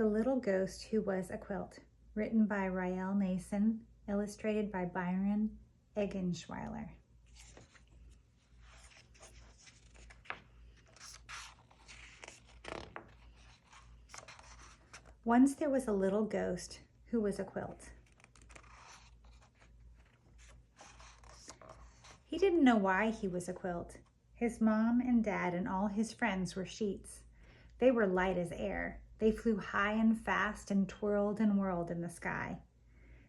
The Little Ghost Who Was a Quilt, written by Rael Nason, illustrated by Byron Eggenschweiler. Once there was a little ghost who was a quilt. He didn't know why he was a quilt. His mom and dad and all his friends were sheets. They were light as air. They flew high and fast and twirled and whirled in the sky.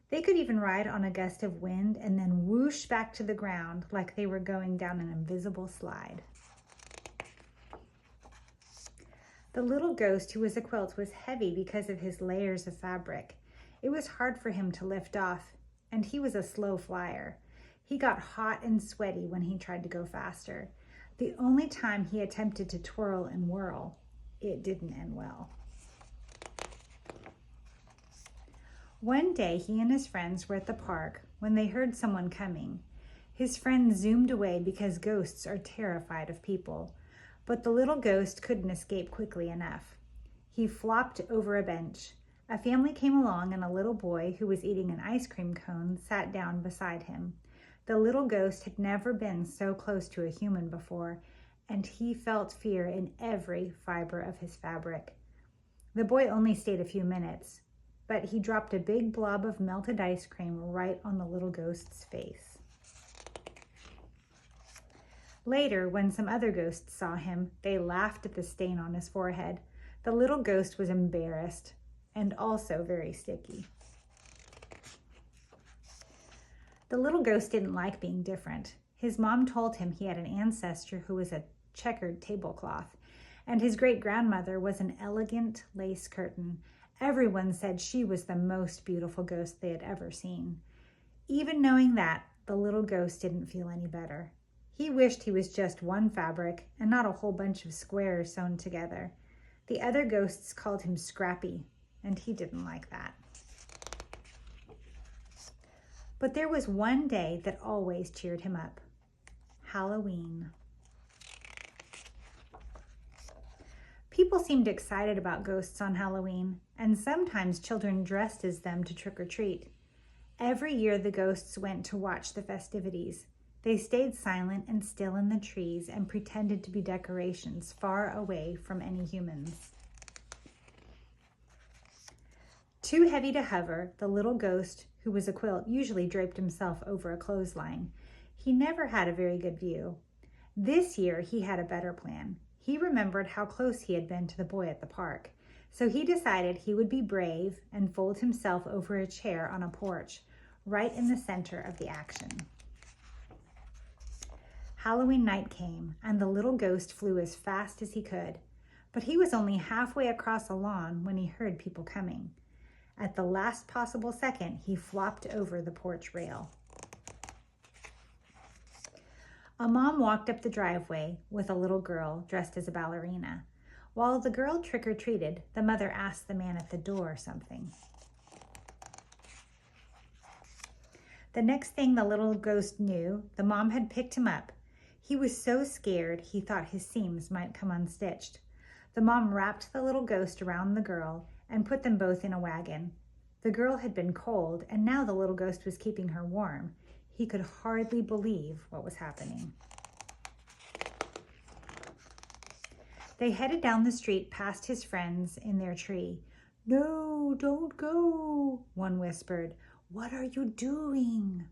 They could even ride on a gust of wind and then whoosh back to the ground like they were going down an invisible slide. The little ghost who was a quilt was heavy because of his layers of fabric. It was hard for him to lift off, and he was a slow flyer. He got hot and sweaty when he tried to go faster. The only time he attempted to twirl and whirl, it didn't end well. One day, he and his friends were at the park when they heard someone coming. His friends zoomed away because ghosts are terrified of people, but the little ghost couldn't escape quickly enough. He flopped over a bench. A family came along and a little boy who was eating an ice cream cone sat down beside him. The little ghost had never been so close to a human before, and he felt fear in every fiber of his fabric. The boy only stayed a few minutes, but he dropped a big blob of melted ice cream right on the little ghost's face. Later, when some other ghosts saw him, they laughed at the stain on his forehead. The little ghost was embarrassed and also very sticky. The little ghost didn't like being different. His mom told him he had an ancestor who was a checkered tablecloth, and his great-grandmother was an elegant lace curtain. Everyone said she was the most beautiful ghost they had ever seen. Even knowing that, the little ghost didn't feel any better. He wished he was just one fabric and not a whole bunch of squares sewn together. The other ghosts called him Scrappy, and he didn't like that. But there was one day that always cheered him up: Halloween. People seemed excited about ghosts on Halloween, and sometimes children dressed as them to trick or treat. Every year the ghosts went to watch the festivities. They stayed silent and still in the trees and pretended to be decorations far away from any humans. Too heavy to hover, the little ghost who was a quilt usually draped himself over a clothesline. He never had a very good view. This year he had a better plan. He remembered how close he had been to the boy at the park, so he decided he would be brave and fold himself over a chair on a porch, right in the center of the action. Halloween night came, and the little ghost flew as fast as he could, but he was only halfway across a lawn when he heard people coming. At the last possible second, he flopped over the porch rail. A mom walked up the driveway with a little girl dressed as a ballerina. While the girl trick-or-treated, the mother asked the man at the door something. The next thing the little ghost knew, the mom had picked him up. He was so scared he thought his seams might come unstitched. The mom wrapped the little ghost around the girl and put them both in a wagon. The girl had been cold, and now the little ghost was keeping her warm. He could hardly believe what was happening. They headed down the street past his friends in their tree. "No, don't go," one whispered. "What are you doing?"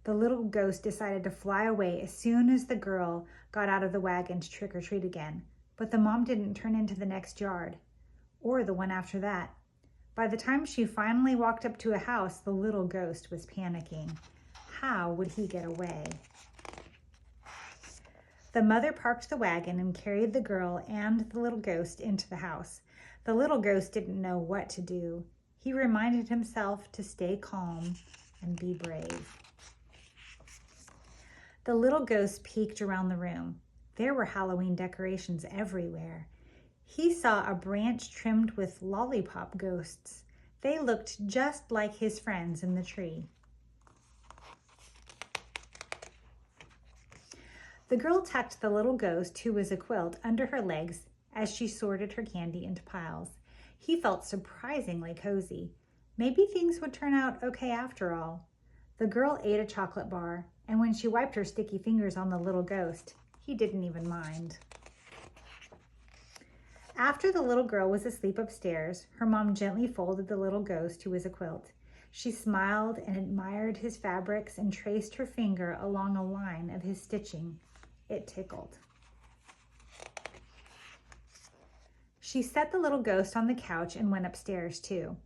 The little ghost decided to fly away as soon as the girl got out of the wagon to trick or treat again. But the mom didn't turn into the next yard, or the one after that. By the time she finally walked up to a house, the little ghost was panicking. How would he get away? The mother parked the wagon and carried the girl and the little ghost into the house. The little ghost didn't know what to do. He reminded himself to stay calm and be brave. The little ghost peeked around the room. There were Halloween decorations everywhere. He saw a branch trimmed with lollipop ghosts. They looked just like his friends in the tree. The girl tucked the little ghost, who was a quilt, under her legs as she sorted her candy into piles. He felt surprisingly cozy. Maybe things would turn out okay after all. The girl ate a chocolate bar, and when she wiped her sticky fingers on the little ghost, he didn't even mind. After the little girl was asleep upstairs, her mom gently folded the little ghost, who was a quilt. She smiled and admired his fabrics and traced her finger along a line of his stitching. It tickled. She set the little ghost on the couch and went upstairs too.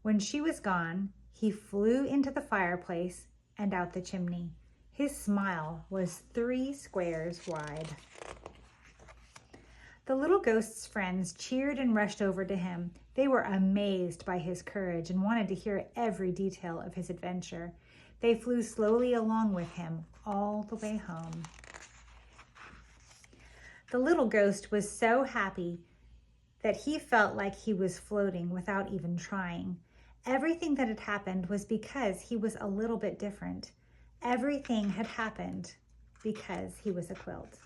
When she was gone, he flew into the fireplace and out the chimney. His smile was 3 squares wide. The little ghost's friends cheered and rushed over to him. They were amazed by his courage and wanted to hear every detail of his adventure. They flew slowly along with him all the way home. The little ghost was so happy that he felt like he was floating without even trying. Everything that had happened was because he was a little bit different. Everything had happened because he was a quilt.